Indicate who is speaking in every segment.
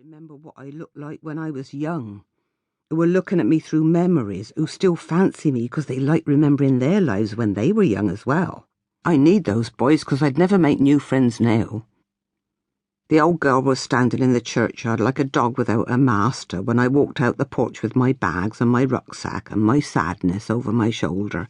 Speaker 1: remember what I looked like when I was young, who were looking at me through memories, who still fancy me because they like remembering their lives when they were young as well. I need those boys because I'd never make new friends now. The old girl was standing in the churchyard like a dog without a master when I walked out the porch with my bags and my rucksack and my sadness over my shoulder.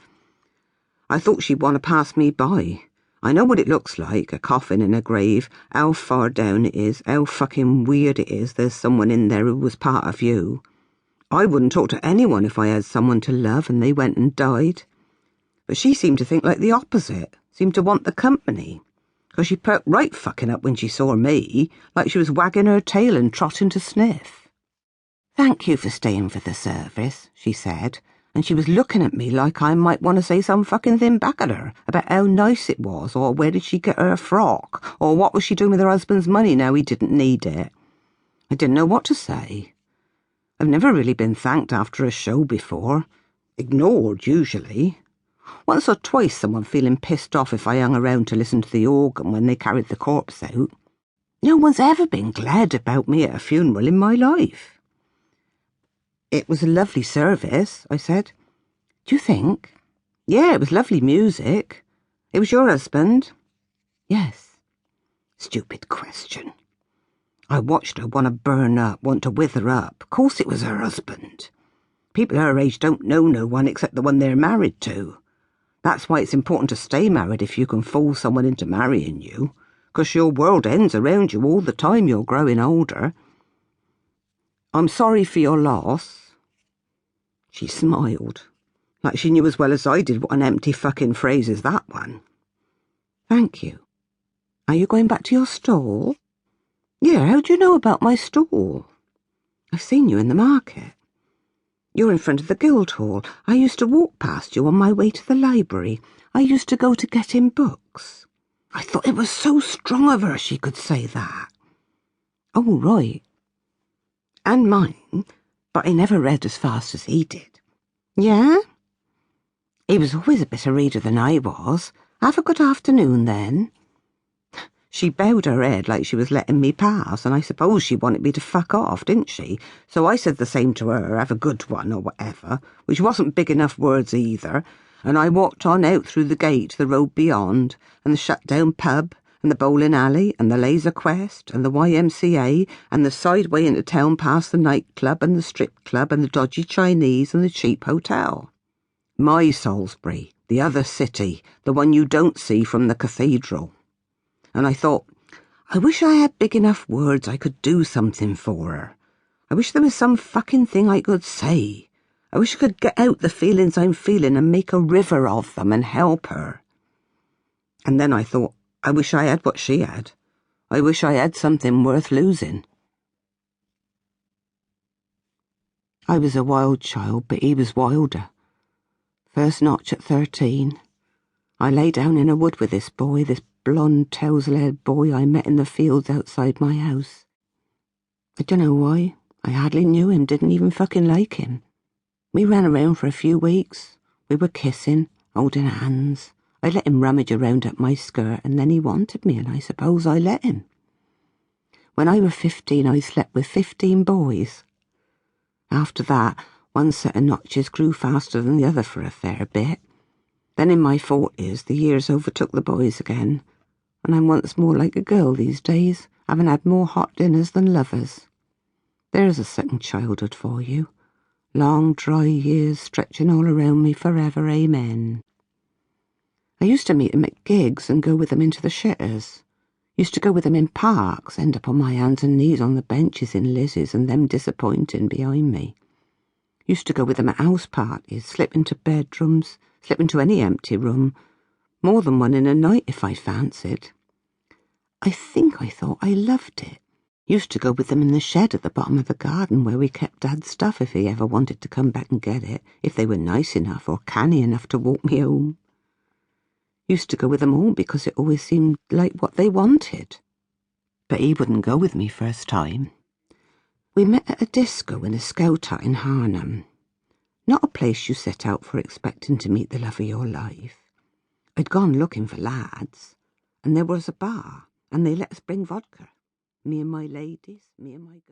Speaker 1: I thought she'd want to pass me by. I know what it looks like, a coffin in a grave, how far down it is, how fucking weird it is there's someone in there who was part of you. I wouldn't talk to anyone if I had someone to love and they went and died. But she seemed to think like the opposite, seemed to want the company, because she perked right fucking up when she saw me, like she was wagging her tail and trotting to sniff. "Thank you for staying for the service," she said, and she was looking at me like I might want to say some fucking thing back at her about how nice it was, or where did she get her frock, or what was she doing with her husband's money now he didn't need it. I didn't know what to say. I've never really been thanked after a show before. Ignored, usually. Once or twice someone feeling pissed off if I hung around to listen to the organ when they carried the corpse out. No one's ever been glad about me at a funeral in my life. "It was a lovely service," I said. "Do you think?" "Yeah, it was lovely music. It was your husband?" "Yes." Stupid question. I watched her want to burn up, want to wither up. Of course it was her husband. People her age don't know no one except the one they're married to. That's why it's important to stay married if you can fool someone into marrying you, 'cause your world ends around you all the time you're growing older. "I'm sorry for your loss." She smiled, like she knew as well as I did what an empty fucking phrase is that one. "Thank you. Are you going back to your stall?" "Yeah, how do you know about my stall?" "I've seen you in the market. You're in front of the Guildhall. I used to walk past you on my way to the library. I used to go to get in books." I thought it was so strong of her she could say that. "Oh, right." "And mine, but I never read as fast as he did." "Yeah?" "He was always a better reader than I was. Have a good afternoon, then." She bowed her head like she was letting me pass, and I suppose she wanted me to fuck off, didn't she? So I said the same to her, have a good one, or whatever, which wasn't big enough words either, and I walked on out through the gate to the road beyond, and the shut-down pub, and the bowling alley, and the laser quest, and the YMCA, and the side way into town past the nightclub, and the strip club, and the dodgy Chinese, and the cheap hotel. My Salisbury, the other city, the one you don't see from the cathedral. And I thought, I wish I had big enough words I could do something for her. I wish there was some fucking thing I could say. I wish I could get out the feelings I'm feeling and make a river of them and help her. And then I thought, I wish I had what she had. I wish I had something worth losing. I was a wild child, but he was wilder. First notch at 13. I lay down in a wood with this boy, this blonde, tousle-haired boy I met in the fields outside my house. I dunno why. I hardly knew him, didn't even fucking like him. We ran around for a few weeks. We were kissing, holding hands. I let him rummage around up my skirt, and then he wanted me, and I suppose I let him. When I was 15, I slept with 15 boys. After that, one set of notches grew faster than the other for a fair bit. Then in my 40s, the years overtook the boys again, and I'm once more like a girl these days, having had more hot dinners than lovers. There's a second childhood for you. Long, dry years stretching all around me forever, amen. I used to meet them at gigs and go with them into the shitters. Used to go with them in parks, end up on my hands and knees on the benches in Lizzie's and them disappointing behind me. Used to go with them at house parties, slip into bedrooms, slip into any empty room, more than one in a night if I fancied. I think I thought I loved it. Used to go with them in the shed at the bottom of the garden where we kept Dad's stuff if he ever wanted to come back and get it, if they were nice enough or canny enough to walk me home. Used to go with them all because it always seemed like what they wanted. But he wouldn't go with me first time. We met at a disco in a scout hut in Harnham. Not a place you set out for expecting to meet the love of your life. I'd gone looking for lads, and there was a bar, and they let us bring vodka. Me and my ladies, me and my girls.